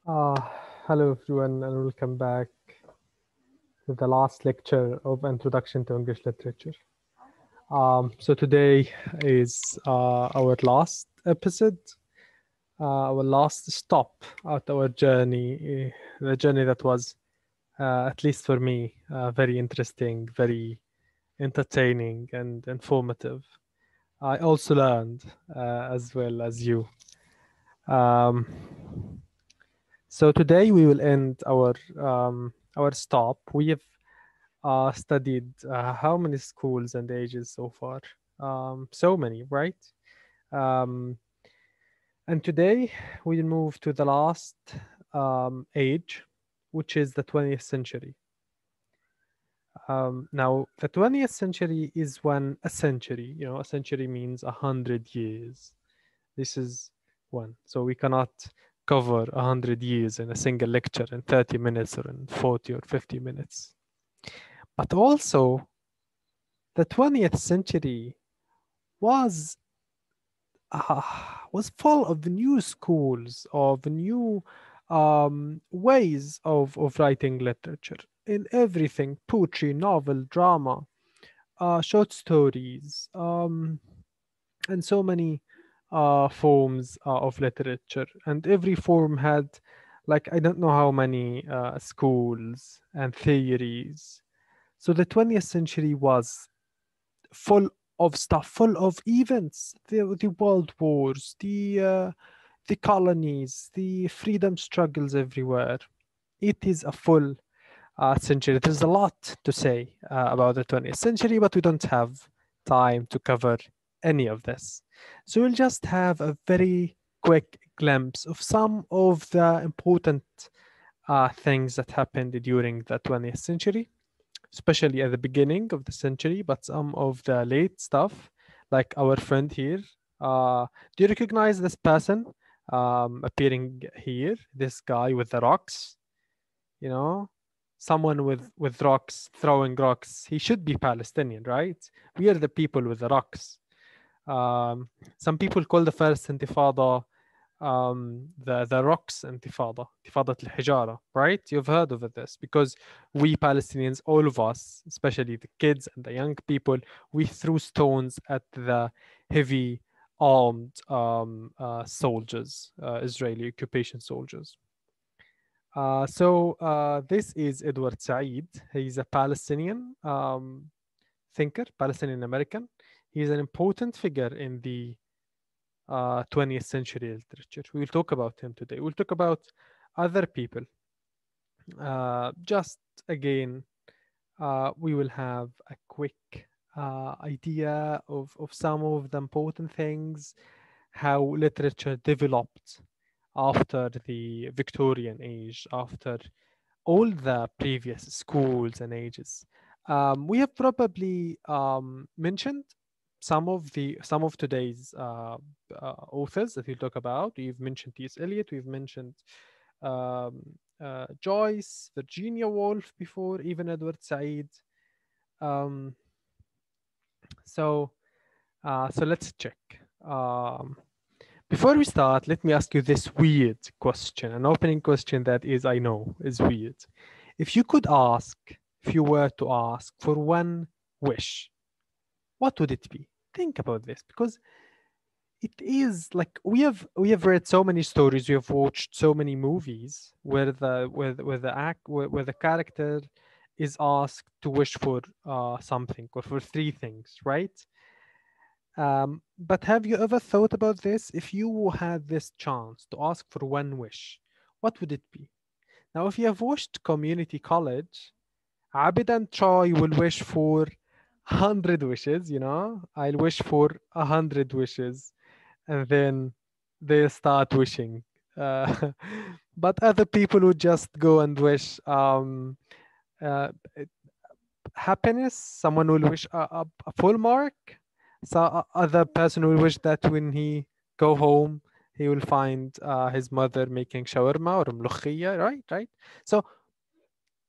Uh, Hello everyone and welcome back to the last lecture of Introduction to English Literature. So today is our last episode, our last stop at our journey, the journey that was, at least for me, very interesting, very entertaining and informative. I also learned as well as you. Um, So today we will end our stop. We have studied how many schools and ages so far? So many, right? Um, and today we move to the last age, which is the 20th century. Now, the 20th century is when a century, a century means 100 years. This is one. So we cannot cover 100 years in a single lecture in 30 minutes or in 40 or 50 minutes. But also, the 20th century was full of new schools, of new ways of writing literature in everything: poetry, novel, drama, short stories, and so many forms of literature. And every form had, like, I don't know how many schools and theories. So the 20th century was full of stuff, full of events: the world wars, the colonies, the freedom struggles everywhere. It is a full century. There's a lot to say about the 20th century, but we don't have time to cover any of this. So we'll just have a very quick glimpse of some of the important things that happened during the 20th century, especially at the beginning of the century, but some of the late stuff, like our friend here. Do you recognize this person appearing here? This guy with the rocks, you know, someone with rocks, throwing rocks. He should be Palestinian, right? We are the people with the rocks. Some people call the first intifada the rocks intifada, intifadat al-hijara, right? You've heard of this because we Palestinians, all of us, especially the kids and the young people, we threw stones at the heavy armed soldiers, Israeli occupation soldiers. So this is Edward Said. He's a Palestinian thinker, Palestinian American. He's an important figure in the 20th century literature. We will talk about him today. We'll talk about other people. Just again, we will have a quick idea of some of the important things, how literature developed after the Victorian age, after all the previous schools and ages. We have probably mentioned some of today's authors that we'll talk about. We've mentioned T.S. Eliot. We've mentioned um, Joyce, Virginia Woolf before, even Edward Said. Um, so let's check. Before we start, let me ask you this weird question, an opening question that is, I know, is weird. If you were to ask for one wish, what would it be? Think about this, because it is like we have read so many stories, we have watched so many movies where the character is asked to wish for something or for three things, right? But have you ever thought about this? If you had this chance to ask for one wish, what would it be? Now, if you have watched Community College, Abid and Troy will wish for 100 wishes, I'll wish for 100 wishes, and then they start wishing. Uh, but other people would just go and wish uh, happiness. Someone will wish a full mark. So other person will wish that when he go home, he will find his mother making shawarma or mlukhiyya, right? So,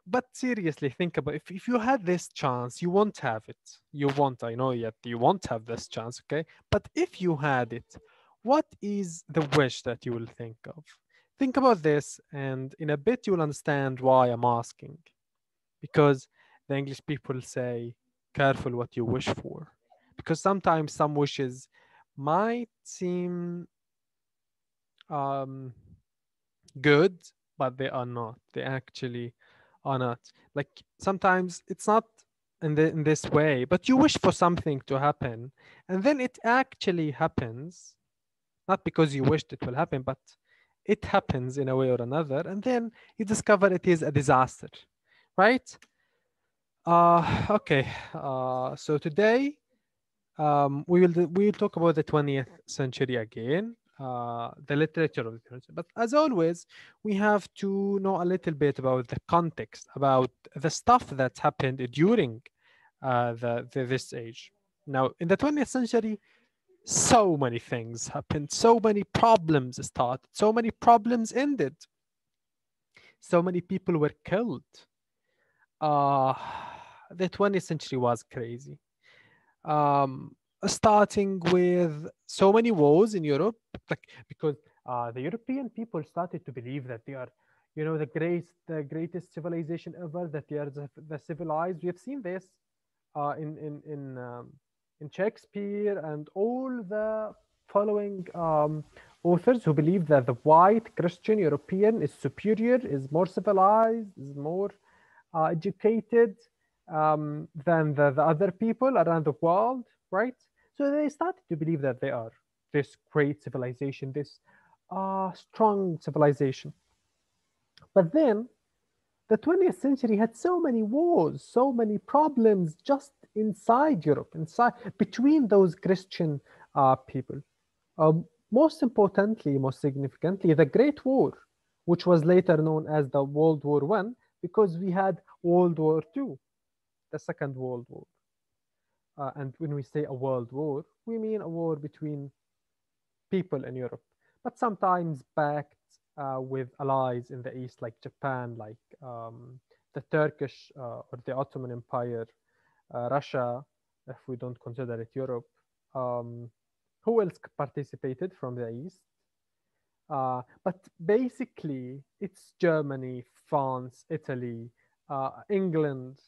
but seriously, think about if you had this chance, you won't have it. You won't, I know yet, you won't have this chance, okay? But if you had it, what is the wish that you will think of? Think about this, and in a bit you'll understand why I'm asking. Because the English people say, careful what you wish for. Because sometimes some wishes might seem um, good, but they are not. They actually are not. Like sometimes it's not in this way, but you wish for something to happen, and then it actually happens, not because you wished it will happen, but it happens in a way or another, and then you discover it is a disaster, right? Okay. So today we'll talk about the 20th century again, the literature of the 20th century. But as always, we have to know a little bit about the context, about the stuff that happened during this age. Now, in the 20th century, so many things happened, so many problems started, so many problems ended, so many people were killed. Uh, the 20th century was crazy. Starting with so many wars in Europe, like because the European people started to believe that they are, the greatest civilization ever, that they are the civilized. We have seen this in Shakespeare and all the following authors who believe that the white Christian European is superior, is more civilized, is more educated than the other people around the world, right? So they started to believe that they are this great civilization, this strong civilization. But then the 20th century had so many wars, so many problems just inside Europe, inside between those Christian people. Most importantly, most significantly, the Great War, which was later known as the World War One, because we had World War Two, the Second World War. And when we say a world war, we mean a war between people in Europe, but sometimes backed with allies in the East, like Japan, like the Turkish or the Ottoman Empire, Russia, if we don't consider it Europe. Um, who else participated from the East? But basically, it's Germany, France, Italy, England.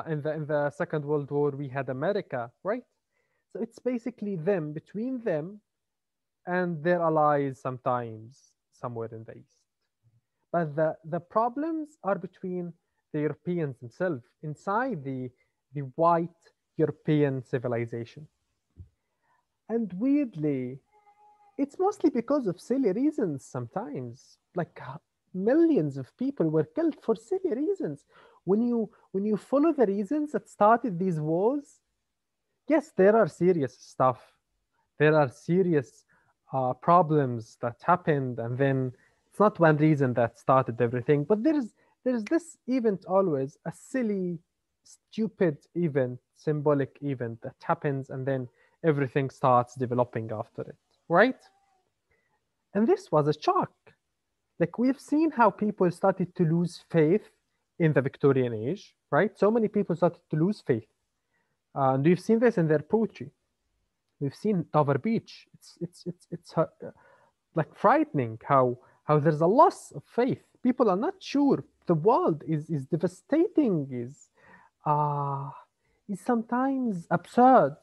In the Second World War, we had America, right? So it's basically them, between them and their allies, sometimes somewhere in the East. But the problems are between the Europeans themselves, inside the white European civilization. And weirdly, it's mostly because of silly reasons sometimes. Like millions of people were killed for silly reasons. When you follow the reasons that started these wars, yes, there are serious stuff. There are serious problems that happened, and then it's not one reason that started everything. But there's this event always, a silly, stupid event, symbolic event that happens, and then everything starts developing after it, right? And this was a shock. Like we've seen how people started to lose faith in the Victorian age, right? So many people started to lose faith. And we've seen this in their poetry. We've seen Dover Beach. It's like frightening how there's a loss of faith. People are not sure. The world is devastating, uh is sometimes absurd.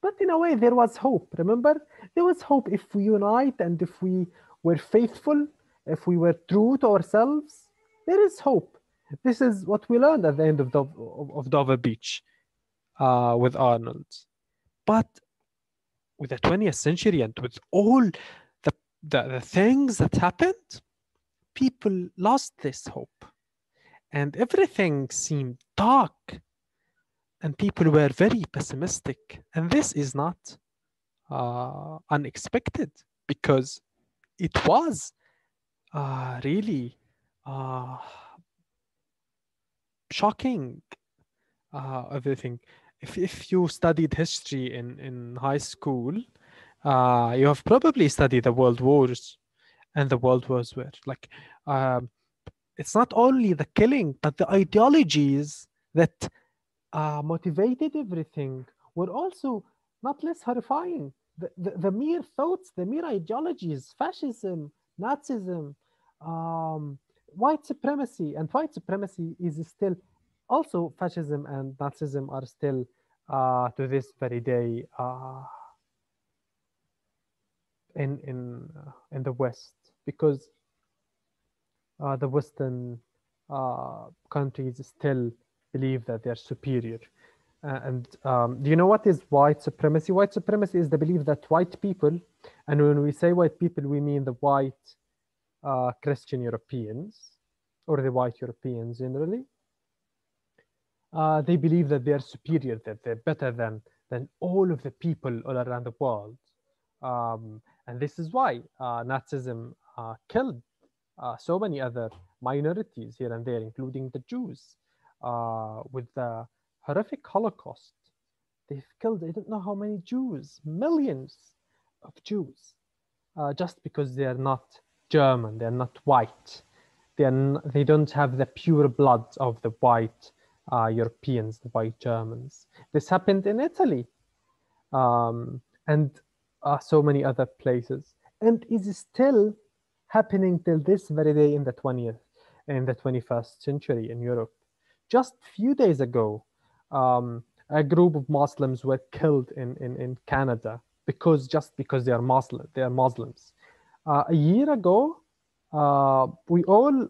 But in a way there was hope. Remember? There was hope if we unite and if we were faithful, if we were true to ourselves, there is hope. This is what we learned at the end of Dover Beach with Arnold. But with the 20th century and with all the things that happened, people lost this hope. And everything seemed dark. And people were very pessimistic. And this is not unexpected because it was really uh, shocking, everything. If you studied history in high school, you have probably studied the world wars, and the world wars were like it's not only the killing, but the ideologies that motivated everything were also not less horrifying. The mere thoughts, the mere ideologies, fascism, Nazism, White supremacy, and white supremacy is still also fascism and Nazism are still to this very day in the West, because the Western countries still believe that they're superior. And do you know what is white supremacy? White supremacy is the belief that white people, and when we say white people, we mean the white Christian Europeans, or the white Europeans generally. They believe that they're superior, that they're better than all of the people all around the world. And this is why Nazism killed so many other minorities here and there, including the Jews, with the horrific Holocaust. They've killed, I don't know how many Jews, millions of Jews, just because they are not German, they're not white. They don't have the pure blood of the white Europeans, the white Germans. This happened in Italy and so many other places, and is still happening till this very day in the 21st century in Europe. Just a few days ago, a group of Muslims were killed in Canada just because they are Muslim. They are Muslims. A year ago, we all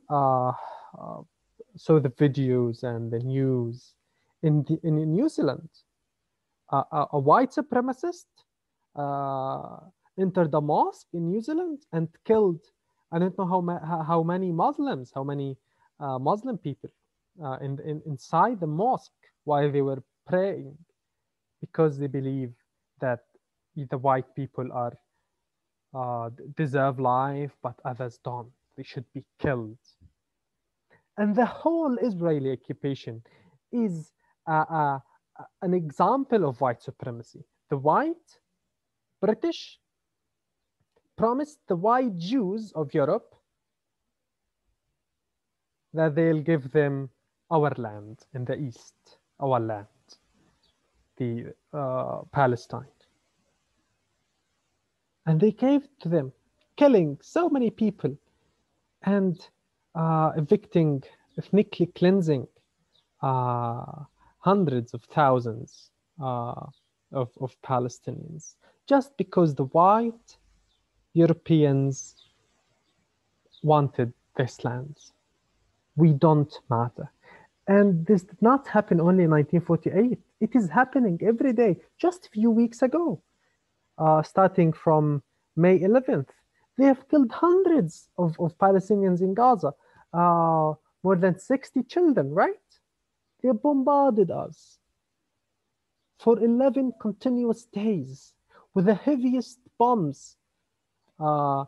saw the videos and the news in New Zealand. A white supremacist entered a mosque in New Zealand and killed, I don't know how many Muslims, how many Muslim people inside the mosque while they were praying, because they believe that the white people deserve life, but others don't. They should be killed. And the whole Israeli occupation is an example of white supremacy. The white British promised the white Jews of Europe that they'll give them our land in the east, our land, the Palestine. And they gave to them, killing so many people and evicting, ethnically cleansing hundreds of thousands of Palestinians, just because the white Europeans wanted this land. We don't matter. And this did not happen only in 1948. It is happening every day. Just a few weeks ago, starting from May 11th, they have killed hundreds of Palestinians in Gaza, more than 60 children, right? They bombarded us for 11 continuous days with the heaviest bombs. And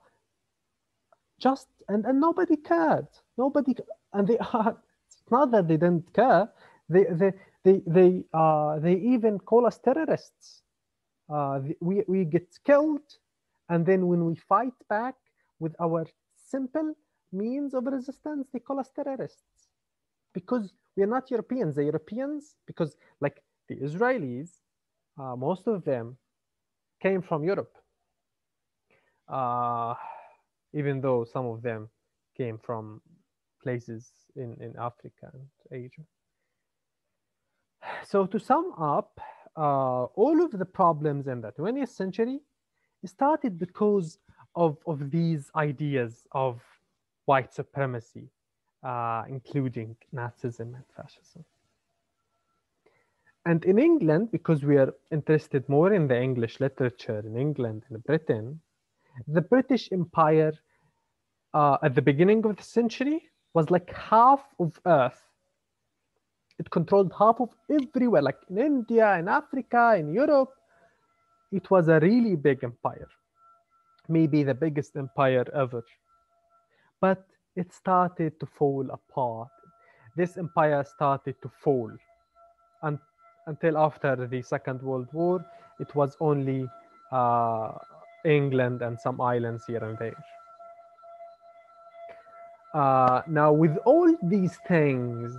nobody cared. Nobody, and they are. It's not that they didn't care. They even call us terrorists. We get killed, and then when we fight back with our simple means of resistance, they call us terrorists, because we are not Europeans. The Europeans, because like the Israelis, most of them came from Europe, even though some of them came from places in Africa and Asia. So to sum up, all of the problems in the 20th century started because of these ideas of white supremacy, including Nazism and fascism. And in England, because we are interested more in the English literature in England and Britain, the British Empire at the beginning of the century was like half of Earth. It controlled half of everywhere, like in India, in Africa, in Europe. It was a really big empire, maybe the biggest empire ever. But it started to fall apart. This empire started to fall. And until after the Second World War, it was only England and some islands here and there. Now, with all these things,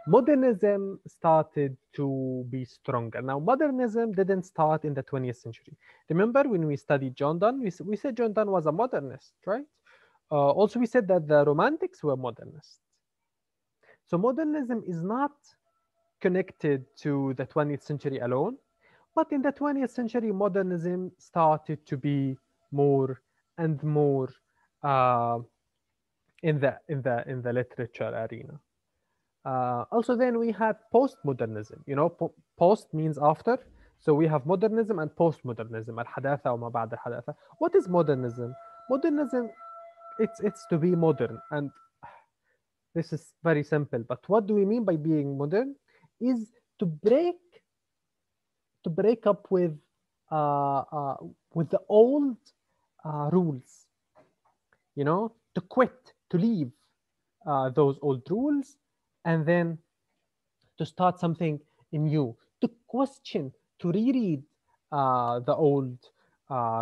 modernism started to be stronger. Now, modernism didn't start in the 20th century. Remember when we studied John Donne? We said John Donne was a modernist, right? Also, we said that the Romantics were modernists. So modernism is not connected to the 20th century alone, but in the 20th century, modernism started to be more and more uh, in the literature arena. Also, then we had postmodernism. Post means after. So we have modernism and postmodernism. الحداثة وما بعد الحداثة. What is modernism? Modernism, it's to be modern, and this is very simple. But what do we mean by being modern? Is to break up uh, uh, with the old rules. To quit, to leave those old rules, and then to start something new, to question, to reread the old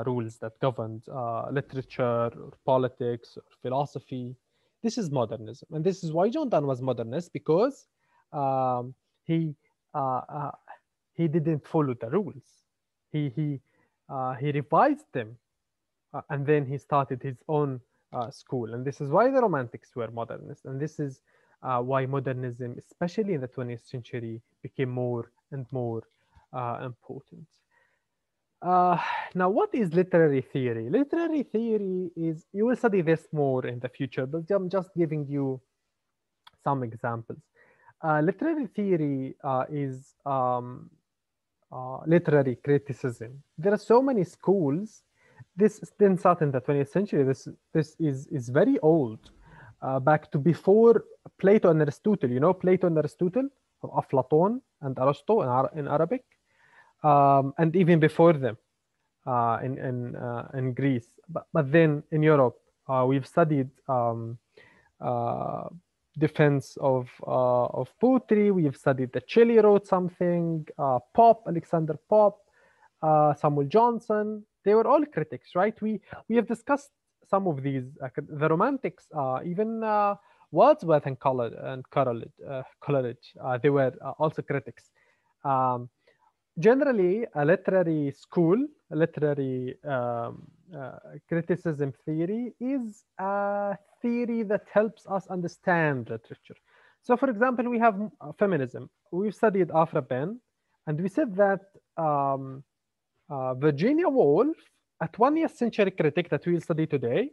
rules that governed literature or politics or philosophy. This is modernism, and this is why John Donne was modernist, because um, he uh, uh, he didn't follow the rules. He revised them, and then he started his own school. And this is why the Romantics were modernist, and this is why modernism, especially in the 20th century, became more and more important. Uh, Now, what is literary theory? Literary theory is, you will study this more in the future, but I'm just giving you some examples. Literary theory is literary criticism. There are so many schools. This didn't start in the 20th century. This is very old, back to before Plato and Aristotle. Plato and Aristotle, Aflaton and Aristo in Arabic, and even before them in Greece. But then in Europe, we've studied uh, defense of poetry. We've studied that Shelley wrote something. Alexander Pope, Samuel Johnson. They were all critics, right? We have discussed some of these. The Romantics, even Wordsworth and Coleridge, they were also critics. Um, Generally, a literary school, a literary criticism theory is a theory that helps us understand literature. So, for example, we have feminism. We've studied Afra Ben, and we said that Virginia Woolf, a 20th century critic that we'll study today,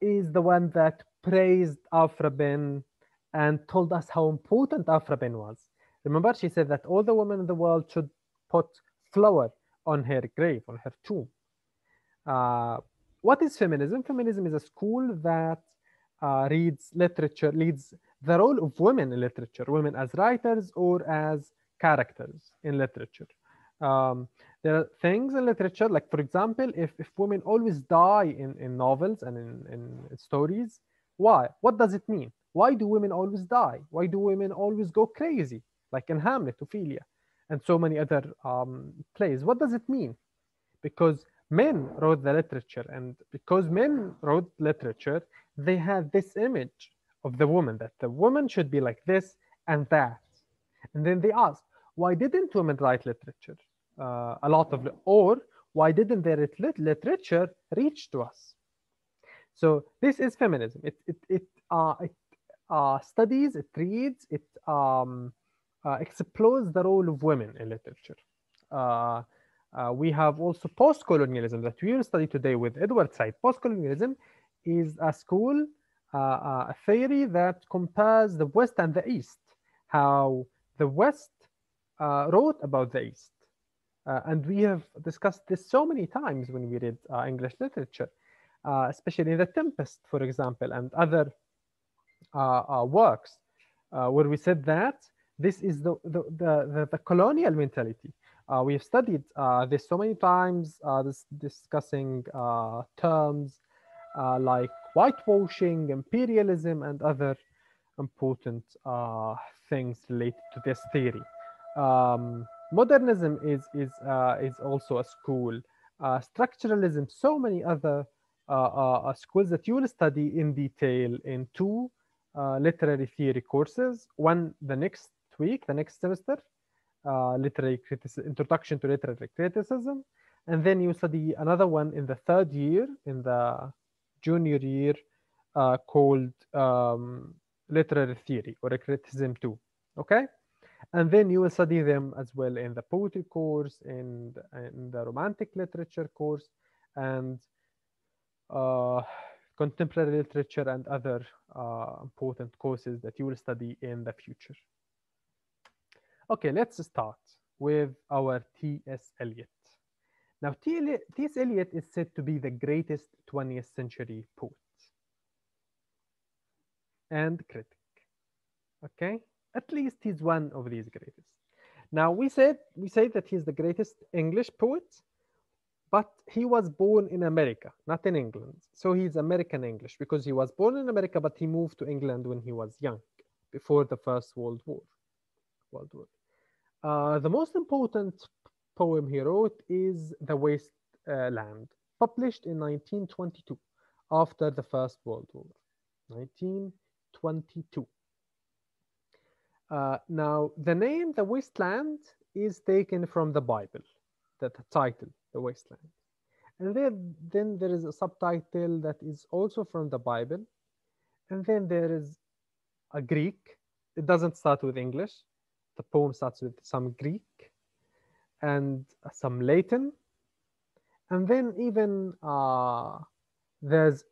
is the one that praised Afra Ben and told us how important Afra Ben was. Remember, she said that all the women in the world should put flower on her grave, on her tomb. What is feminism? Feminism is a school that reads literature, leads the role of women in literature, women as writers or as characters in literature. Um, there are things in literature, like, for example, if women always die in novels and in stories, why? What does it mean? Why do women always die? Why do women always go crazy? Like in Hamlet, Ophelia, and so many other plays. What does it mean? Because men wrote the literature, and because men wrote literature, they had this image of the woman, that the woman should be like this and that. And then they asked, why didn't women write literature? A lot of, or why didn't their literature reach to us? So this is feminism. It studies, it reads, it explores the role of women in literature. We have also post-colonialism that we will study today with Edward Said. Post-colonialism is a school, a theory that compares the West and the East, how the West wrote about the East. And we have discussed this so many times when we read English literature, especially The Tempest, for example, and other works, where we said that this is the colonial mentality. We've studied this so many times, discussing terms like whitewashing, imperialism, and other important things related to this theory. Modernism is also a school. Structuralism, so many other schools that you will study in detail in two literary theory courses. One the next week, the next semester, introduction to literary criticism, and then you study another one in the third year in the junior year called literary theory or criticism 2. Okay? And then you will study them as well in the poetry course, in the romantic literature course, and uh, contemporary literature and other important courses that you will study in the future. Okay, let's start with our T.S. Eliot. Now, T.S. Eliot is said to be the greatest 20th century poet and critic. Okay, at least he's one of these greatest. Now, we say that he's the greatest English poet, but he was born in America, not in England. So he's American English because he was born in America, but he moved to England when he was young, before the First World War. The most important poem he wrote is The Wasteland, published in 1922, after the First World War. 1922. Now, the name The Wasteland is taken from the Bible, the title, The Wasteland. And then there is a subtitle that is also from the Bible. And then there is a Greek. It doesn't start with English. The poem starts with some Greek and some Latin. And then even there's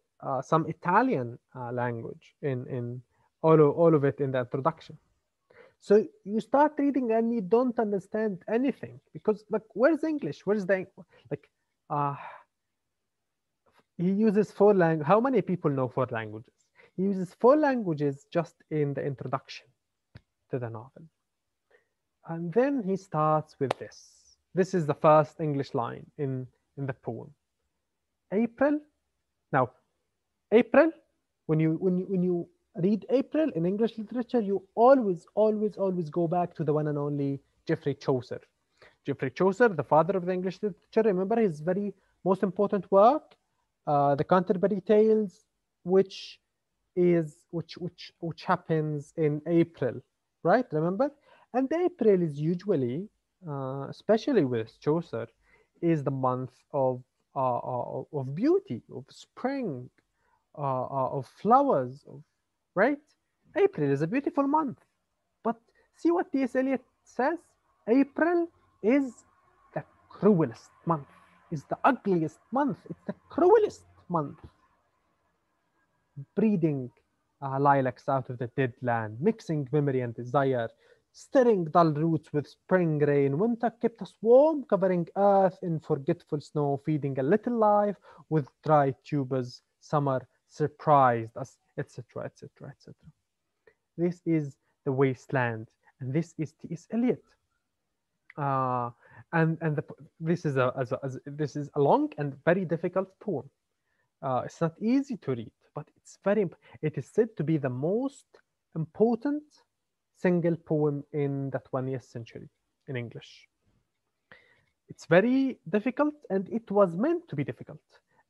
some Italian language in all of it in the introduction. So you start reading and you don't understand anything because, like, where's English? Where's the like? He uses 4 languages. How many people know 4 languages? He uses 4 languages just in the introduction to the novel, and then he starts with this. This is the first English line in the poem. April. Now, April. When you read April in English literature, you always go back to the one and only Geoffrey Chaucer. Geoffrey Chaucer, the father of the English literature. Remember his very most important work, the Canterbury Tales, which happens in April, right? Remember, and April is usually, especially with Chaucer, is the month of beauty, of spring, of flowers, right? April is a beautiful month. But see what T.S. Eliot says? April is the cruelest month, is the ugliest month, it's the cruelest month. Breeding lilacs out of the dead land, mixing memory and desire, stirring dull roots with spring rain. Winter kept us warm, covering earth in forgetful snow, feeding a little life with dry tubers. Summer surprised us, etc., etc., etc. This is The Wasteland, and this is T.S. Eliot. This is a long and very difficult poem. It's not easy to read, but it is said to be the most important single poem in the 20th century in English. It's very difficult, and it was meant to be difficult.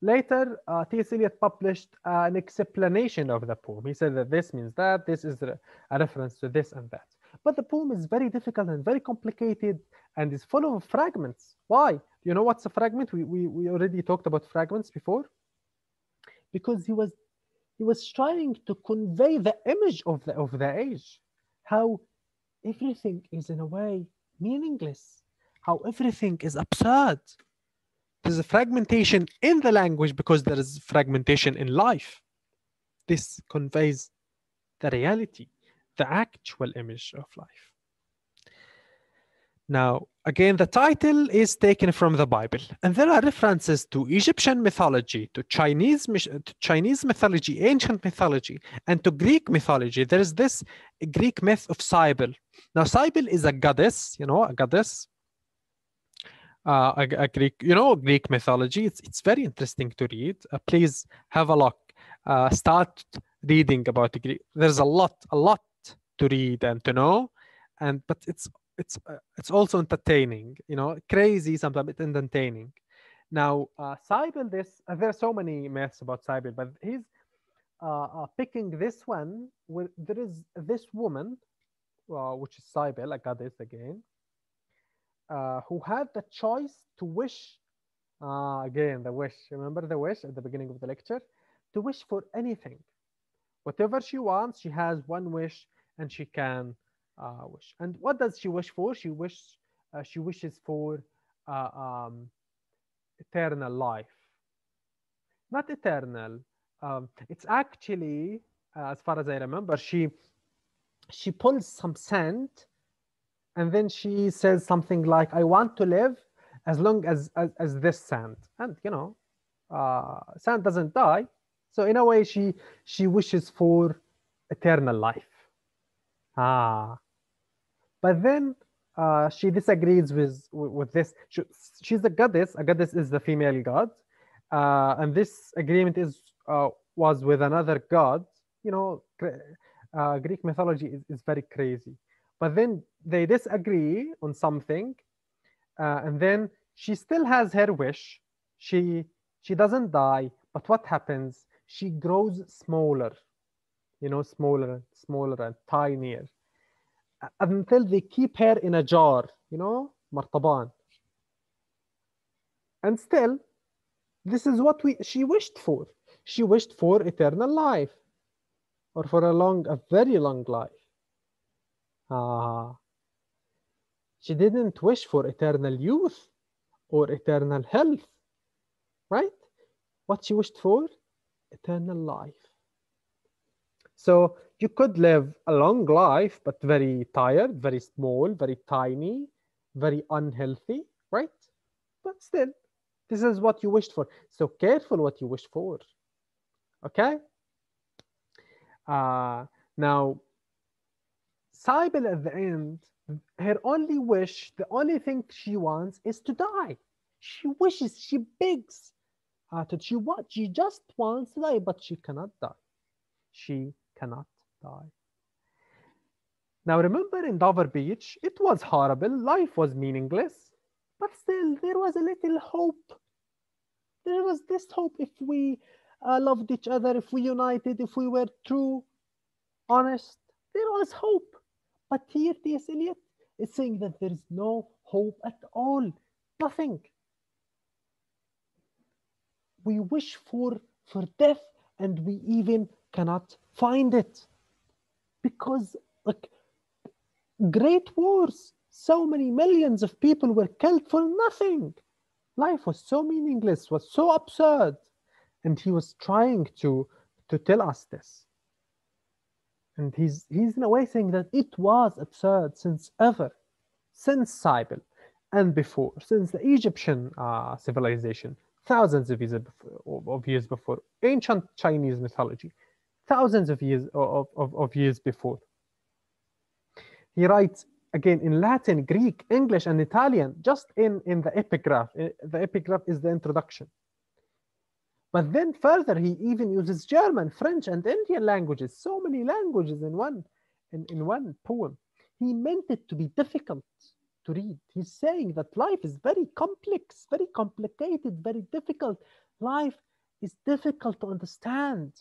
Later, T.S. Eliot published an explanation of the poem. He said that this means that, this is a reference to this and that. But the poem is very difficult and very complicated and is full of fragments. Why? You know what's a fragment? We already talked about fragments before. Because he was trying to convey the image of the age, how everything is in a way meaningless, how everything is absurd. There's a fragmentation in the language because there is fragmentation in life. This conveys the reality, the actual image of life. Now, again, the title is taken from the Bible, and there are references to Egyptian mythology, to Chinese mythology, ancient mythology, and to Greek mythology. There is this Greek myth of Cybele. Now, Cybele is a goddess, a goddess, a Greek, Greek mythology. It's very interesting to read. Please have a look. Start reading about the Greek. There's a lot to read and to know, but it's also entertaining, crazy sometimes, but entertaining. Now, Cybele, there are so many myths about Cybele, but he's picking this one where there is this woman, which is Cybele, a goddess again, who had the choice to wish, again, the wish. Remember the wish at the beginning of the lecture? to wish for anything. Whatever she wants, she has one wish and she can wish. And what does she wish for? She wishes for uh, um, eternal life. Not eternal. It's actually, as far as I remember, she pulls some sand and then she says something like, "I want to live as long as this sand." And sand doesn't die, so in a way, she wishes for eternal life. Ah, but then she disagrees with this. She's a goddess. A goddess is the female god, and this agreement was with another god. You know, Greek mythology is very crazy. But then they disagree on something, and then she still has her wish. She she doesn't die, but what happens? She grows smaller. Smaller and smaller and tinier until they keep her in a jar. Martaban. And still, this is what she wished for. She wished for eternal life, or for a very long life. Ah, she didn't wish for eternal youth or eternal health, right? What she wished for? Eternal life. So you could live a long life, but very tired, very small, very tiny, very unhealthy, right? But still, this is what you wished for. So careful what you wish for. Okay? Now, Cybele at the end, her only wish, the only thing she wants is to die. She wishes, she begs. She just wants to die, but she cannot die. She cannot die. Now remember in Dover Beach, it was horrible, life was meaningless, but still there was a little hope. There was this hope if we loved each other, if we united, if we were true, honest, there was hope. But here T.S. Eliot is saying that there is no hope at all, nothing. We wish for death and we even cannot find it. Because like great wars, so many millions of people were killed for nothing. Life was so meaningless, was so absurd. And he was trying to tell us this. And he's in a way saying that it was absurd since ever, since Cybele and before, since the Egyptian civilization, thousands of years before, ancient Chinese mythology, thousands of years before. He writes again in Latin, Greek, English, and Italian, just in the epigraph. The epigraph is the introduction. But then further, he even uses German, French, and Indian languages, so many languages in one poem. He meant it to be difficult to read. He's saying that life is very complex, very complicated, very difficult. Life is difficult to understand.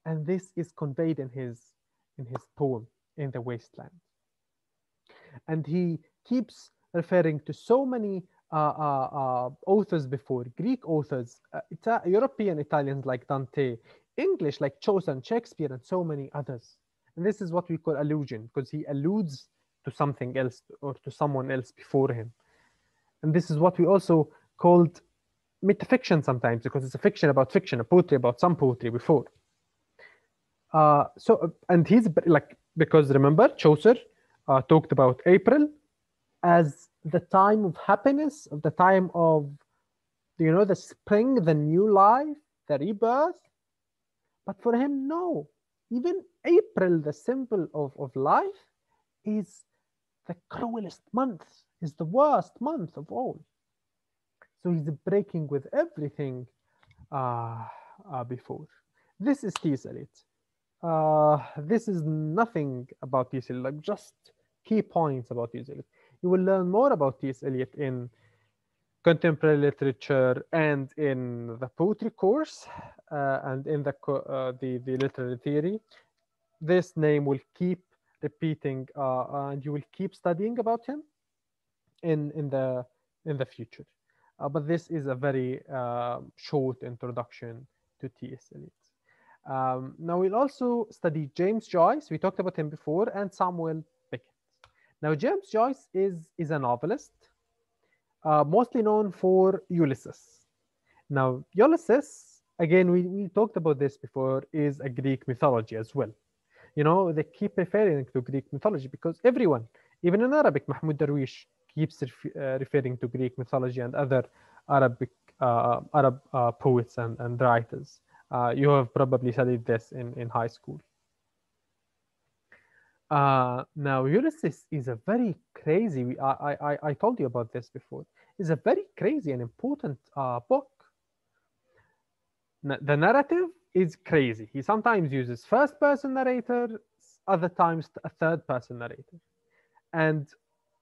And this is conveyed in his poem, in the Wasteland. And he keeps referring to so many authors before, Greek authors, European Italians like Dante, English like Chaucer and Shakespeare, and so many others. And this is what we call allusion, because he alludes to something else or to someone else before him. And this is what we also called metafiction sometimes, because it's a fiction about fiction, a poetry about some poetry before. And he's like, because remember, Chaucer talked about April as the time of happiness, of the time of, the spring, the new life, the rebirth. But for him, no. Even April, the symbol of life, is the cruelest month, is the worst month of all. So he's breaking with everything before. This is T.S. Eliot. This is nothing about T.S. Eliot, like just key points about T.S. Eliot. You will learn more about T.S. Eliot in contemporary literature and in the poetry course and in the literary theory. This name will keep repeating, and you will keep studying about him in the future. But this is a very short introduction to T.S. Eliot. Now we'll also study James Joyce. We talked about him before, and Samuel Beckett. Now James Joyce is a novelist, mostly known for Ulysses. Now Ulysses, again, we talked about this before, is a Greek mythology as well. You know, they keep referring to Greek mythology because everyone, even in Arabic, Mahmoud Darwish keeps referring to Greek mythology and other Arab poets and writers. You have probably studied this in high school. Now Ulysses is a very crazy. I told you about this before. Is a very crazy and important book. The narrative is crazy. He sometimes uses first-person narrator, other times a third-person narrator, and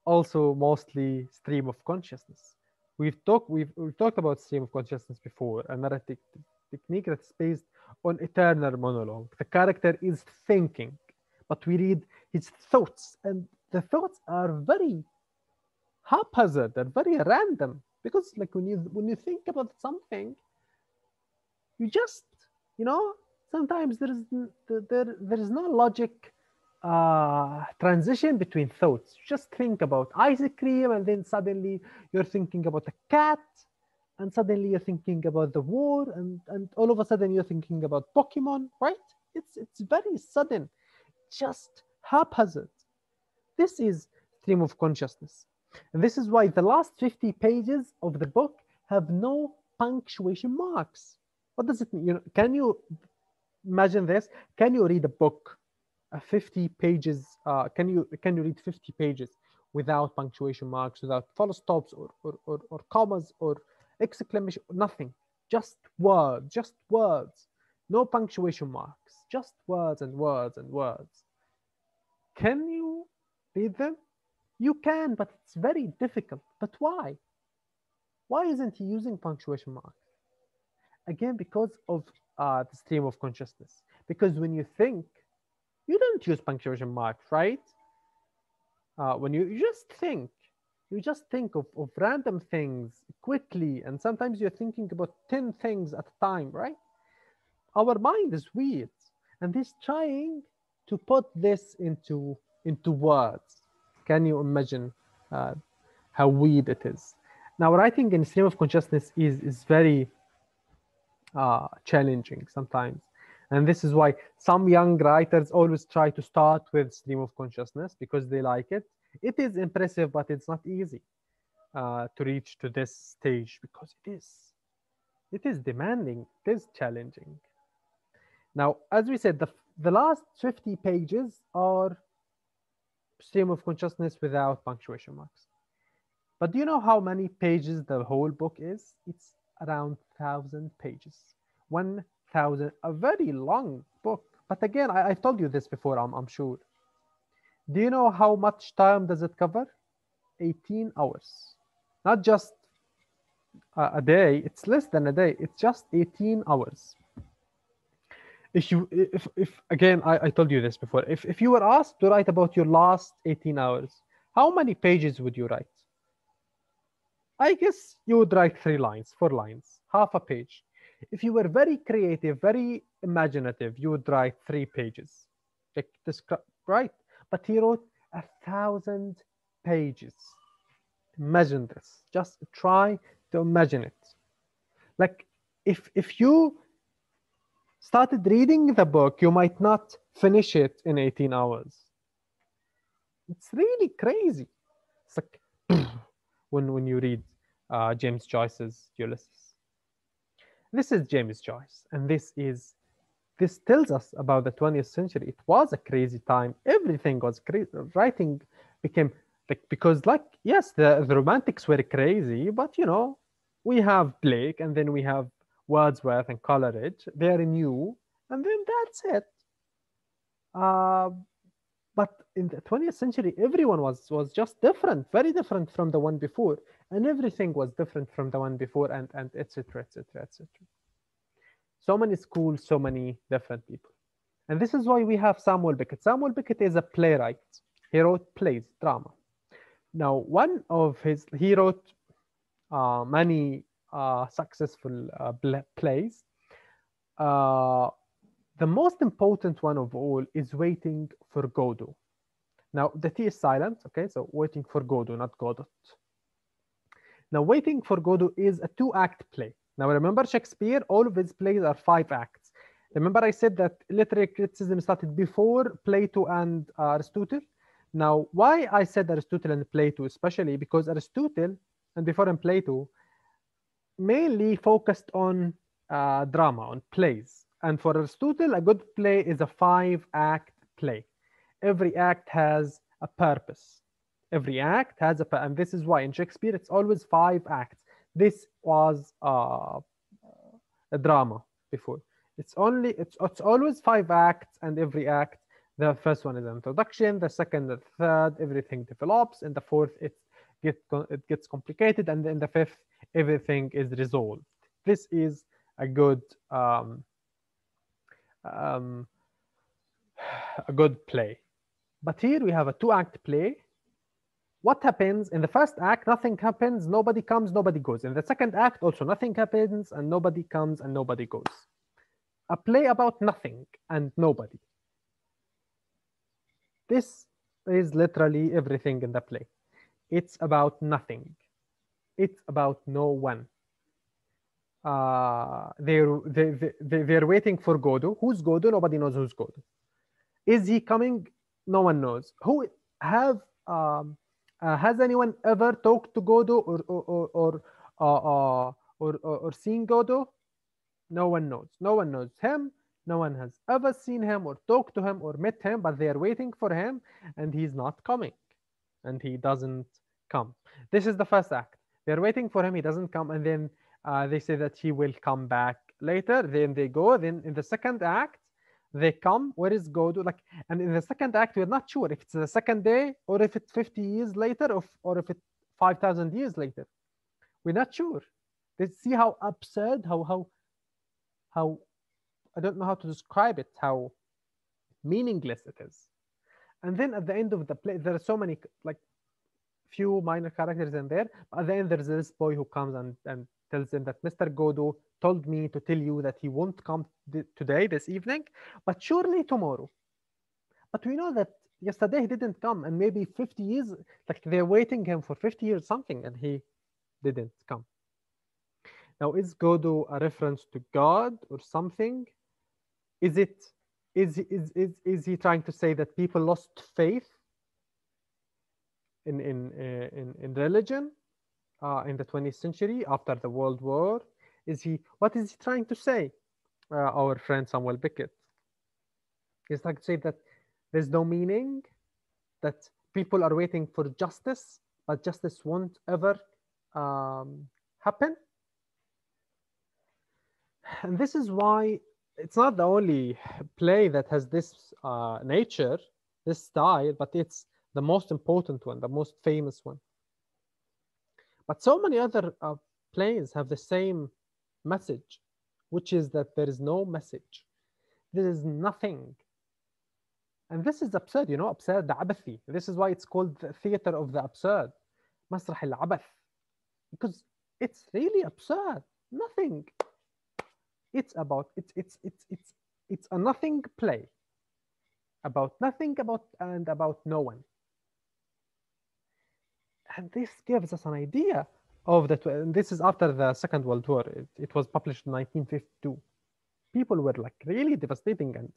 also mostly stream of consciousness. We've talked about stream of consciousness before, a narrative technique that's based on eternal monologue. The character is thinking, but we read his thoughts, and the thoughts are very haphazard and very random because, like, when you think about something, you just, you know, sometimes there is no logic transition between thoughts. You just think about ice cream, and then suddenly you're thinking about a cat, and suddenly you're thinking about the war, and all of a sudden you're thinking about Pokemon, right? It's very sudden, just haphazard. This is stream of consciousness. And this is why the last 50 pages of the book have no punctuation marks. What does it mean? You know, can you imagine this? Can you read a book, 50 pages? Can you read 50 pages without punctuation marks, without full stops or commas or exclamation? Nothing. Just words. No punctuation marks. Just words and words and words. Can you read them? You can, but it's very difficult. But why? Why isn't he using punctuation marks? Again, because of the stream of consciousness. Because when you think, you don't use punctuation marks, right? When you just think, you just think of random things quickly, and sometimes you're thinking about 10 things at a time, right? Our mind is weird, and he's trying to put this into words. Can you imagine how weird it is? Now, writing in stream of consciousness is very challenging sometimes. And this is why some young writers always try to start with stream of consciousness because they like it. It is impressive, but it's not easy to reach to this stage because it is demanding, it is challenging. Now, as we said, the last 50 pages are stream of consciousness without punctuation marks. But do you know how many pages the whole book is? It's around 1,000 pages. 1,000, a very long book. But again, I've told you this before, I'm sure. Do you know how much time does it cover? 18 hours. Not just a day, it's less than a day, it's just 18 hours. If again, I told you this before, if you were asked to write about your last 18 hours, how many pages would you write? I guess you would write 3 lines, 4 lines, half a page. If you were very creative, very imaginative, you would write 3 pages. Like this, right? But he wrote 1,000 pages. Imagine this. Just try to imagine it. Like if you started reading the book, you might not finish it in 18 hours. It's really crazy. It's like when you read James Joyce's Ulysses. This is James Joyce, and this tells us about the 20th century. It was a crazy time. Everything was crazy. Writing became because, like, yes, the romantics were crazy, but you know, we have Blake, and then we have Wordsworth and Coleridge. They're new, and then that's it. But in the 20th century, everyone was just different, very different from the one before, and everything was different from the one before, and etc. etc. etc. So many schools, so many different people, and this is why we have Samuel Beckett. Samuel Beckett is a playwright. He wrote plays, drama. Now, he wrote many successful plays. Uh, the most important one of all is waiting for Godot. Now the T is silent, okay? So waiting for Godot, not Godot. Now waiting for Godot is a 2-act play. Now remember Shakespeare, all of his plays are 5 acts. Remember I said that literary criticism started before Plato and Aristotle? Now why I said Aristotle and Plato especially, because Aristotle and before him Plato mainly focused on drama, on plays. And for Aristotle, a good play is a 5-act play. Every act has a purpose. Every act has and this is why in Shakespeare it's always 5 acts. This was a drama before. It's always 5 acts, and every act, the first one is an introduction, the second, the third, everything develops, and the fourth it gets complicated, and in the fifth everything is resolved. This is a good um, a good play. But here we have a 2-act play. What happens in the first act? Nothing happens, nobody comes, nobody goes. In the second act, also nothing happens, and nobody comes and nobody goes. A play about nothing and nobody. This is literally everything in the play. It's about nothing. It's about no one. They're waiting for Godot. Who's Godot? Nobody knows who's Godot. Is he coming? No one knows. Who have has anyone ever talked to Godot or seen Godot? No one knows. No one knows him. No one has ever seen him or talked to him or met him, but they are waiting for him, and he's not coming, and he doesn't come. This is the first act. They're waiting for him. He doesn't come, and then they say that he will come back later. Then they go. Then in the second act, they come. Where is Godot? Like, and in the second act, we're not sure if it's the second day or if it's 50 years later or if it's 5,000 years later. We're not sure. Let's see how absurd, how I don't know how to describe it, how meaningless it is. And then at the end of the play, there are so many like few minor characters in there. But at the end, there's this boy who comes and tells him that Mr. Godot told me to tell you that he won't come today, this evening, but surely tomorrow. But we know that yesterday he didn't come, and maybe 50 years, like they're waiting him for 50 years something, and he didn't come. Now, is Godot a reference to God or something? Is he trying to say that people lost faith in religion in the 20th century after the World War? What is he trying to say? Our friend Samuel Beckett. He's trying to say that there's no meaning, that people are waiting for justice, but justice won't ever happen. And this is why it's not the only play that has this nature, this style, but it's the most important one, the most famous one. But so many other plays have the same message, which is that there is no message. There is nothing. And this is absurd, you know, absurd, عبثي. This is why it's called the theater of the absurd, مسرح العبث, because it's really absurd. Nothing. It's a nothing play about nothing, about no one. And this gives us an idea of that. And this is after the Second World War. It was published in 1952. People were like really devastating, and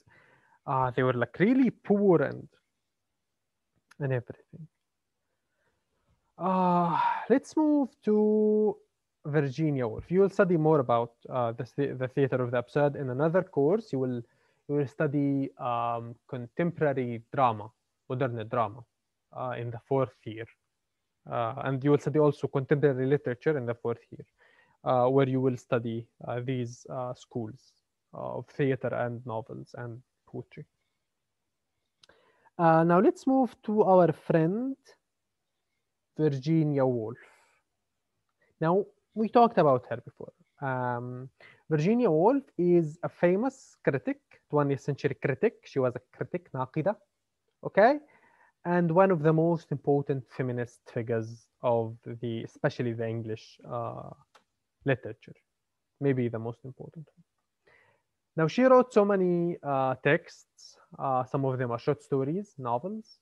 they were like really poor and everything. Let's move to Virginia Woolf. You will study more about the theater of the absurd in another course. You will study contemporary drama, modern drama, in the 4th year, and you will study also contemporary literature in the 4th year, where you will study these schools of theater and novels and poetry. Now let's move to our friend Virginia Woolf. Now, we talked about her before. Virginia Woolf is a famous critic, 20th century critic. She was a critic, ناقدة, okay? And one of the most important feminist figures of especially the English literature, maybe the most important one. Now, she wrote so many texts. Some of them are short stories, novels.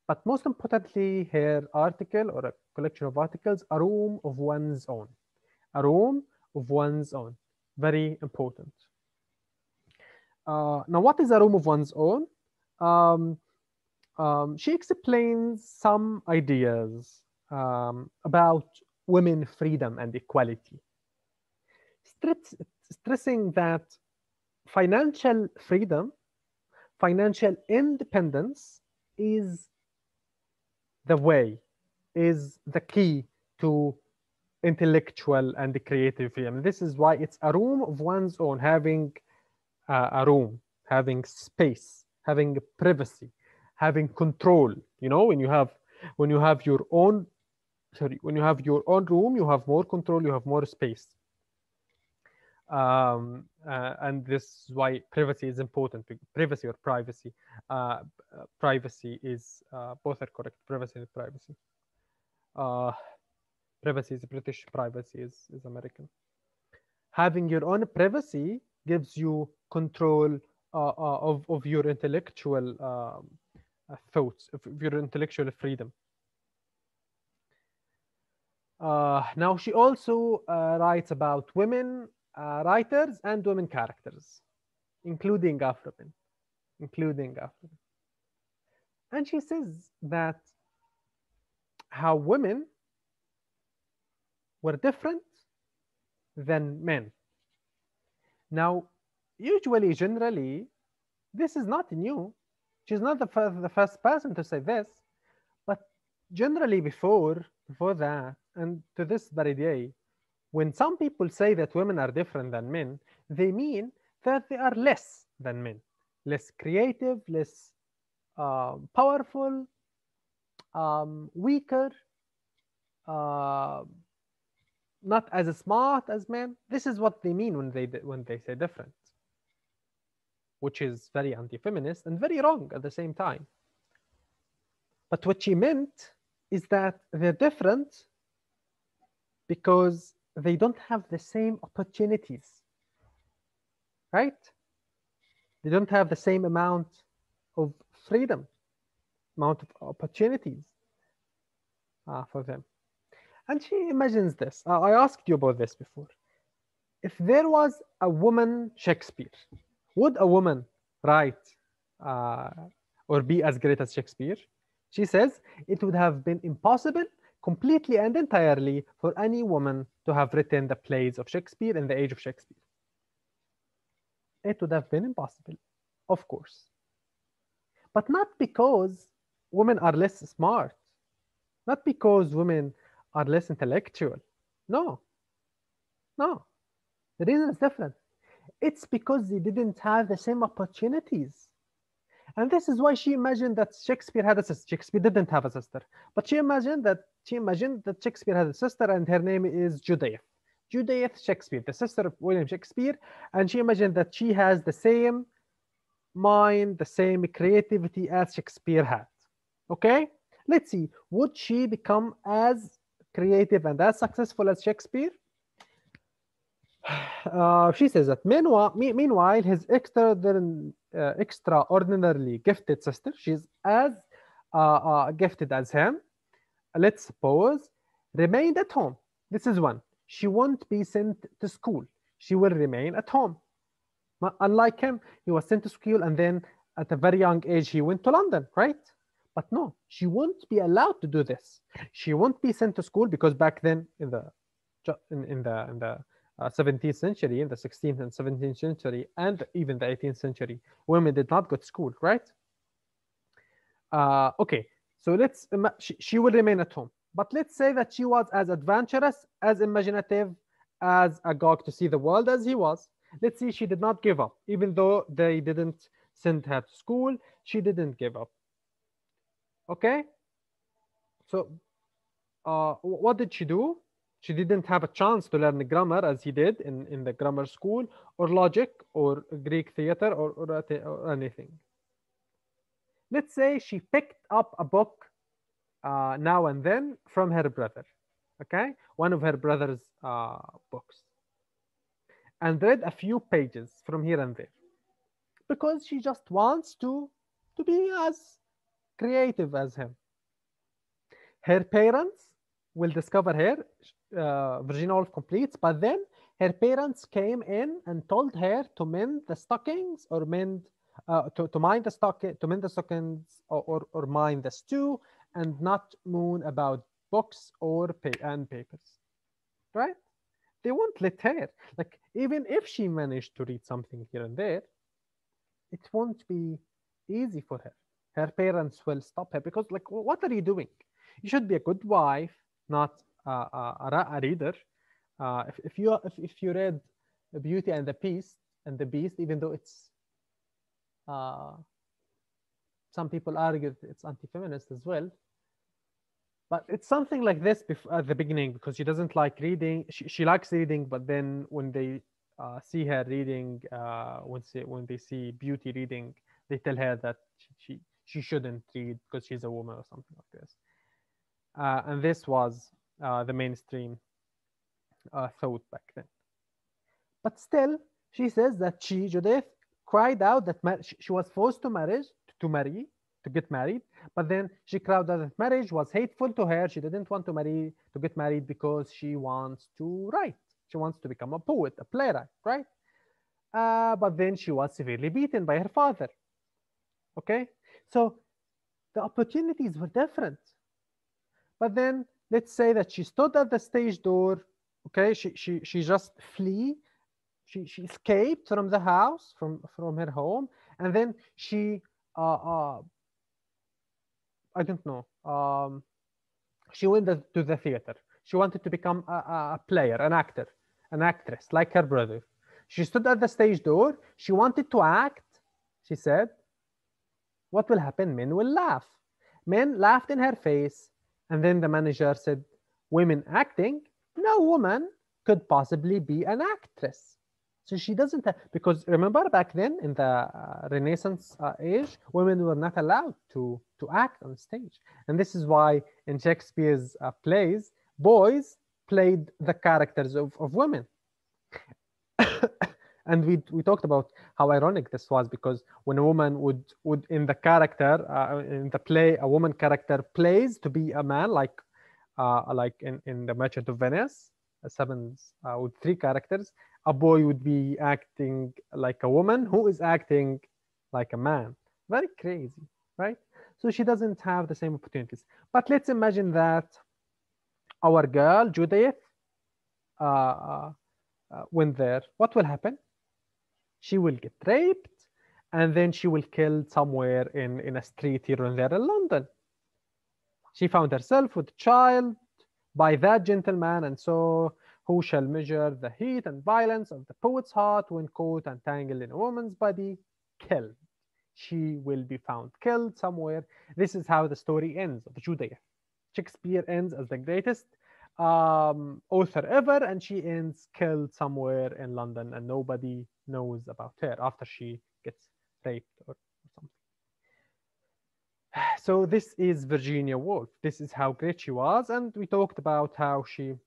But most importantly, her article or a collection of articles, A Room of One's Own. A room of one's own. Very important. Now, what is a room of one's own? Um, she explains some ideas about women freedom and equality, stressing that financial freedom, financial independence is the way, is the key to intellectual and creative freedom. This is why it's a room of one's own, having a room, having space, having privacy, having control. You know, when you have your own, sorry, when you have your own room, you have more control, you have more space. And this is why privacy is important. Privacy or privacy, privacy is both are correct. Privacy and privacy. Uh, privacy is British, privacy is American. Having your own privacy gives you control of your intellectual thoughts, of your intellectual freedom. Now, she also writes about women writers and women characters, including African, including African. And she says that how women were different than men. Now, usually, generally, this is not new. She's not the first person to say this, but generally before that, and to this very day, when some people say that women are different than men, they mean that they are less than men, less creative, less powerful, weaker, uh, not as smart as men. This is what they mean when they say different, which is very anti-feminist and very wrong at the same time. But what she meant is that they're different because they don't have the same opportunities, right? They don't have the same amount of freedom, amount of opportunities for them. And she imagines this. I asked you about this before. If there was a woman Shakespeare, would a woman write or be as great as Shakespeare? She says it would have been impossible completely and entirely for any woman to have written the plays of Shakespeare in the age of Shakespeare. It would have been impossible, of course. But not because women are less smart, not because women are less intellectual. No, no. The reason is different. It's because they didn't have the same opportunities. And this is why she imagined that Shakespeare had a sister. Shakespeare didn't have a sister, but she imagined that Shakespeare had a sister, and her name is Judith. Judith Shakespeare, the sister of William Shakespeare, and she imagined that she has the same mind, the same creativity as Shakespeare had. Okay, let's see. Would she become as creative and as successful as Shakespeare? She says that meanwhile, his extraordinarily gifted sister, she's as gifted as him, let's suppose, remained at home. This is one. She won't be sent to school. She will remain at home. Unlike him, he was sent to school and then at a very young age, he went to London, right? But no, she won't be allowed to do this. She won't be sent to school because back then in the 17th century, in the 16th and 17th century, and even the 18th century, women did not go to school, right? Okay, so she will remain at home. But let's say that she was as adventurous, as imaginative, as agog to see the world as he was. Let's see, she did not give up. Even though they didn't send her to school, she didn't give up. Okay? So what did she do? She didn't have a chance to learn grammar as he did in the grammar school, or logic, or Greek theater, or anything. Let's say she picked up a book now and then from her brother, okay? One of her brother's books. and read a few pages from here and there because she just wants to be as creative as him. Her parents will discover her. Virginia Woolf completes, but then her parents came in and told her to mend the stockings or mend to mind the to mend the stockings or mind the stew and not moon about books or and papers. Right? They won't let her. Like even if she managed to read something here and there, it won't be easy for her. Her parents will stop her because, like, what are you doing? You should be a good wife, not a reader. If you read Beauty and the Beast even though it's uh, some people argue that it's anti-feminist as well, but it's something like this at the beginning because she doesn't like reading. She likes reading, but then when they see her reading, when they see Beauty reading, they tell her that she shouldn't read because she's a woman or something like this. And this was the mainstream thought back then. But still, she says that Judith, cried out that she was forced to marry, to get married. But then she cried out that marriage was hateful to her. She didn't want to get married because she wants to write. She wants to become a poet, a playwright, right? But then she was severely beaten by her father. Okay, so the opportunities were different. But then let's say that she stood at the stage door. Okay, she just flee. She escaped from the house from her home, and then she I don't know. She went to the theater. She wanted to become a player, an actor, an actress, like her brother. She stood at the stage door. She wanted to act. She said, "What will happen? Men will laugh." Men laughed in her face, and then the manager said, "Women acting? No woman could possibly be an actress." So she doesn't have, because remember back then in the Renaissance age, women were not allowed to act on stage. And this is why in Shakespeare's plays, boys played the characters of women. And we talked about how ironic this was because when a woman would in the character in the play, a woman character plays to be a man, like in the Merchant of Venice, Sevens with three characters, a boy would be acting like a woman who is acting like a man. Very crazy, right? So she doesn't have the same opportunities. But let's imagine that our girl Judith uh, went there. What will happen? She will get raped, and then she will killed somewhere in a street here and there in London. She found herself with a child by that gentleman, and so who shall measure the heat and violence of the poet's heart when caught and tangled in a woman's body? Killed. She will be found killed somewhere. This is how the story ends of Judith. Shakespeare ends as the greatest author ever, and she ends killed somewhere in London, and nobody knows about her after she gets raped or something. So this is Virginia Woolf. This is how great she was, and we talked about how she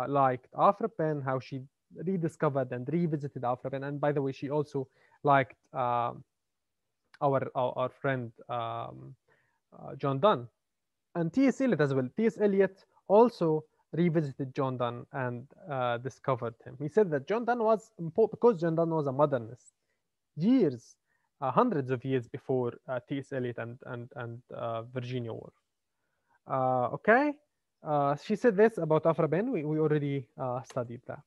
liked Afra Penn, how she rediscovered and revisited Afra Penn, and by the way, she also liked our friend John Donne and T.S. Eliot as well. T.S. Eliot also revisited John Donne and discovered him. He said that John Donne was important because John Donne was a modernist. Years, hundreds of years before T.S. Eliot and Virginia Woolf. Okay, she said this about Afra Penn. We already studied that.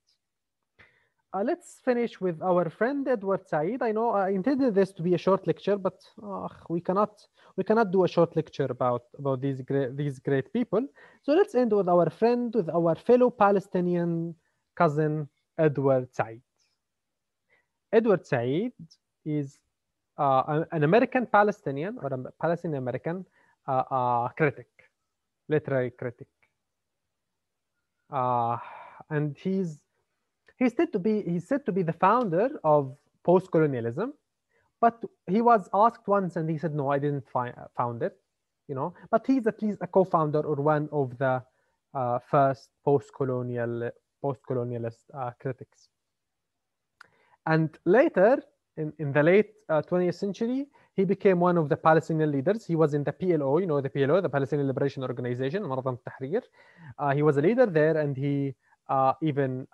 Let's finish with our friend Edward Said. I know I intended this to be a short lecture, but we cannot do a short lecture about these great people. So let's end with our friend, with our fellow Palestinian cousin Edward Said. Edward Said is an American Palestinian or a Palestinian American critic, literary critic, and he's said to be the founder of post-colonialism, but he was asked once and he said, no, I didn't found it, but he's at least a co-founder or one of the first post-colonialist critics. And later, in the late 20th century, he became one of the Palestinian leaders. He was in the PLO, you know, the PLO, the Palestinian Liberation Organization, منظمة التحرير. He was a leader there, and he even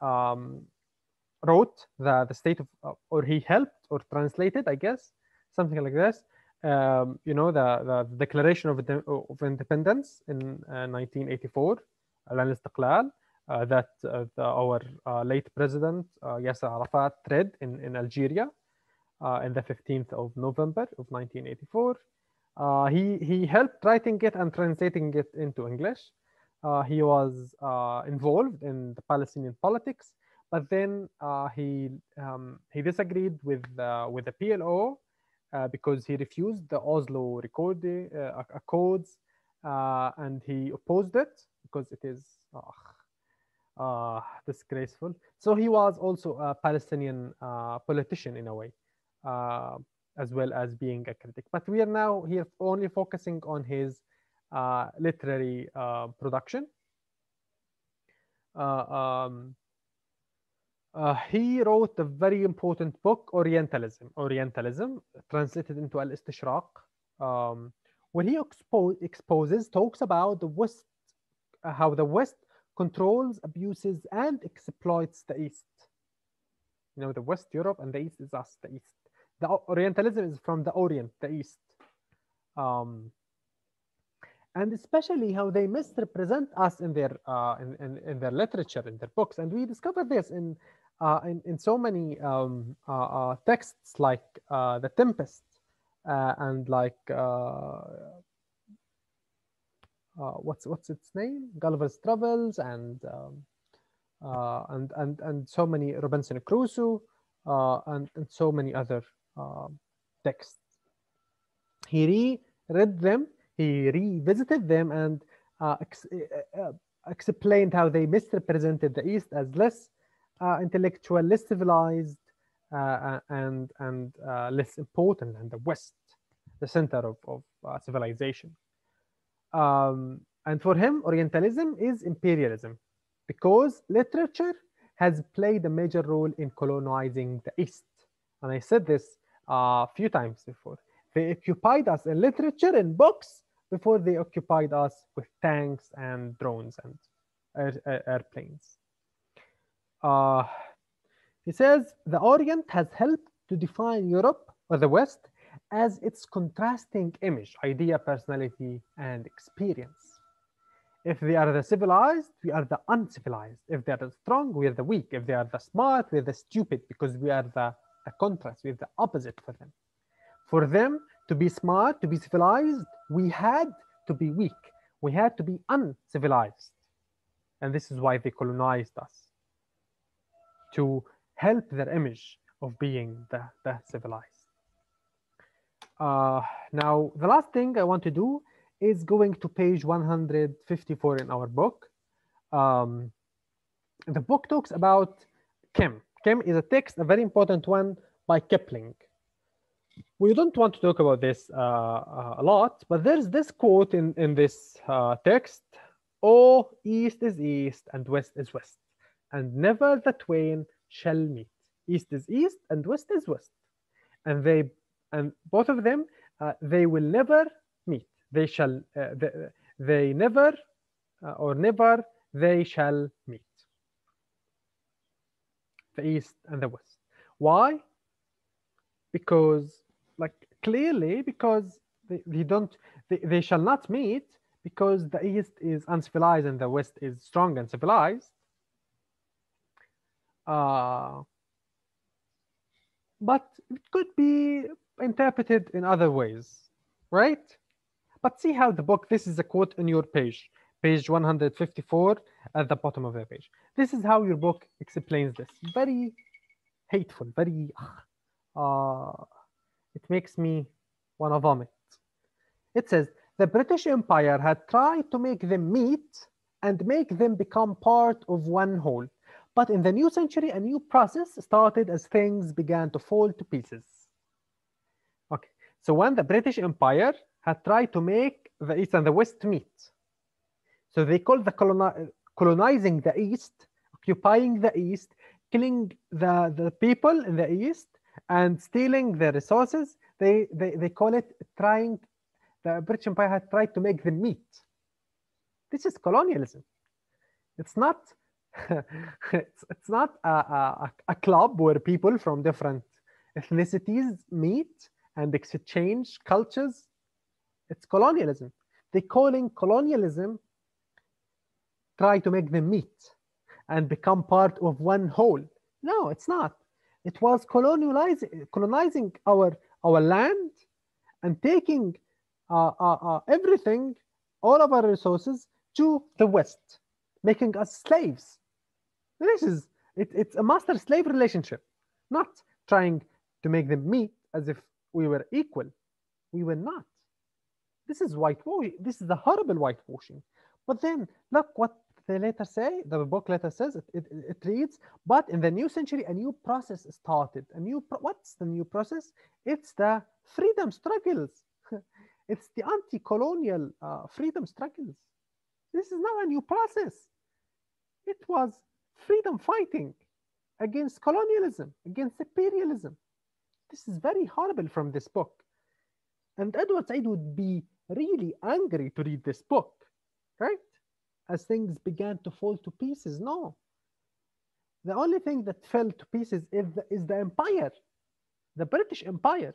wrote the state of, or he helped or translated, I guess, something like this. You know, the Declaration of Independence in 1984, الاستقلال, that our late president Yasser Arafat read in Algeria in the 15th of November of 1984. He helped writing it and translating it into English. He was involved in the Palestinian politics, but then he disagreed with the PLO because he refused the Oslo Accords, and he opposed it because it is disgraceful. So he was also a Palestinian politician in a way, as well as being a critic. But we are now here only focusing on his literary production. He wrote a very important book, Orientalism, translated into Al-Istishraq, where he talks about the West, how the West controls, abuses, and exploits the East. You know, the West, Europe, and the East is us, the East. The Orientalism is from the Orient, the East. And especially how they misrepresent us in their literature, in their books. And we discovered this in so many texts like The Tempest and like what's its name? Gulliver's Travels and so many Robinson Crusoe and so many other texts. He reread them, he revisited them, and explained how they misrepresented the East as less intellectual, less civilized, and less important than the West, the center of civilization. And for him, Orientalism is imperialism, because literature has played a major role in colonizing the East. And I said this a few times before. They occupied us in literature and books before they occupied us with tanks and drones and airplanes. He says, the Orient has helped to define Europe or the West as its contrasting image, idea, personality, and experience. If they are the civilized, we are the uncivilized. If they are the strong, we are the weak. If they are the smart, we are the stupid, because we are the contrast, we are the opposite for them. For them to be smart, to be civilized, we had to be weak. We had to be uncivilized. And this is why they colonized us, to help their image of being the civilized. Now, the last thing I want to do is going to page 154 in our book. The book talks about Chem. Chem is a text, a very important one by Kipling. We don't want to talk about this a lot, but there's this quote in this text: "Oh, East is East and West is West, and never the twain shall meet. East is East and West is West, and both of them they will never meet. They shall they never or never they shall meet. The East and the West. Why? Because, like, clearly, because they shall not meet, because the East is uncivilized and the West is strong and civilized. But it could be interpreted in other ways, right? But see how the book, this is a quote on your page 154 at the bottom of the page. This is how your book explains this. Very hateful, very, it makes me want to vomit. It says, the British Empire had tried to make them meet and make them become part of one whole. But in the new century, a new process started as things began to fall to pieces. Okay, so when the British Empire had tried to make the East and the West meet, so they called the colonizing the East, occupying the East, killing the people in the East and stealing their resources. They call it trying, the British Empire had tried to make them meat. This is colonialism. It's not it's not a club where people from different ethnicities meet and exchange cultures. It's colonialism. They calling colonialism try to make them meet and become part of one whole. No, it's not. It was colonizing our land and taking everything, all of our resources to the West, making us slaves. This is it's a master-slave relationship, not trying to make them meet as if we were equal. We were not. This is whitewashing. This is a horrible whitewashing. But then look what the letter say. The book letter says it reads. But in the new century, a new process started. What's the new process? It's the freedom struggles. It's the anti-colonial freedom struggles. This is not a new process. It was freedom fighting against colonialism, against imperialism. This is very horrible from this book. And Edward Said would be really angry to read this book, right? As things began to fall to pieces. No. The only thing that fell to pieces is the empire, the British Empire.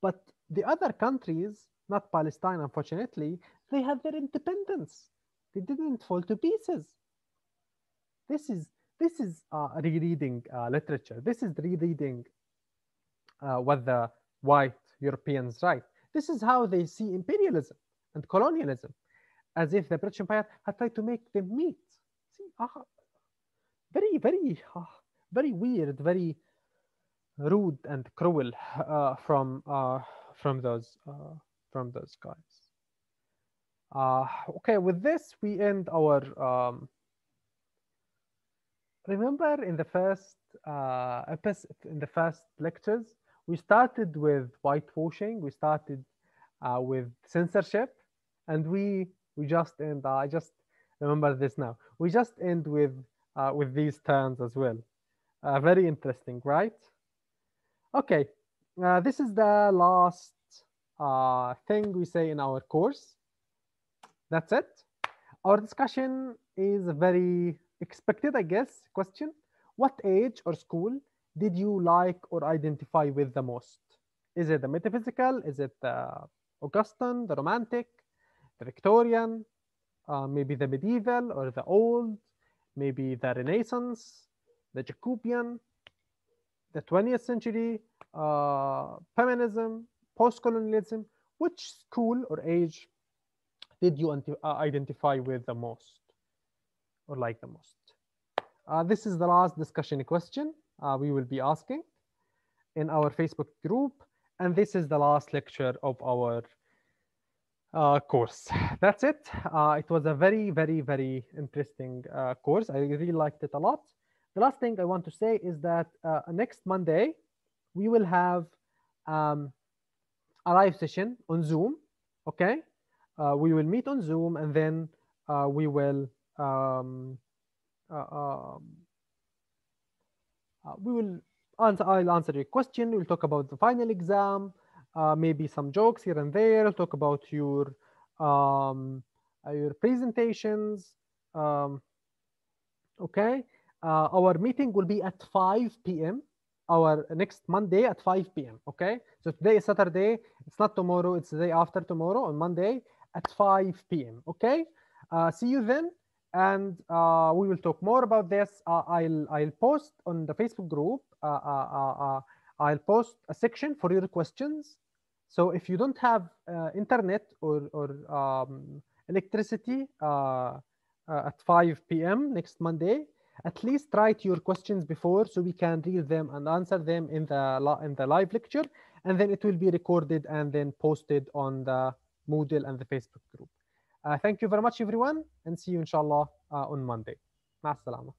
But the other countries, not Palestine, unfortunately, they had their independence. They didn't fall to pieces. This is rereading literature. This is rereading what the white Europeans write. This is how they see imperialism and colonialism, as if the British Empire had tried to make them meet. See, very weird, very rude and cruel from those guys. Okay, with this we end our. Remember in the first in the first lectures, we started with whitewashing. We started with censorship, and we just end. I just remember this now. We just end with these terms as well. Very interesting, right? Okay, this is the last thing we say in our course. That's it. Our discussion is a very expected, I guess, question. What age or school did you like or identify with the most? Is it the metaphysical? Is it the Augustan, the Romantic, the Victorian, maybe the medieval or the old, maybe the Renaissance, the Jacobean, the 20th century, feminism, post-colonialism? Which school or age did you identify with the most or like the most? This is the last discussion question we will be asking in our Facebook group, and this is the last lecture of our course. That's it. It was a very, very, very interesting course. I really liked it a lot. The last thing I want to say is that next Monday, we will have a live session on Zoom, okay? We will meet on Zoom, and then we will I'll answer your question. We'll talk about the final exam, maybe some jokes here and there. We'll talk about your presentations. Okay. Our meeting will be at 5 p.m. Our next Monday at 5 p.m. Okay. So today is Saturday. It's not tomorrow. It's the day after tomorrow on Monday at 5 p.m. Okay. See you then. And we will talk more about this. I'll post on the Facebook group. I'll post a section for your questions. So if you don't have internet or electricity at 5 p.m. next Monday, at least write your questions before so we can read them and answer them in the live lecture, and then it will be recorded and then posted on the Moodle and the Facebook group. Thank you very much, everyone, and see you inshallah on Monday. مع السلامة.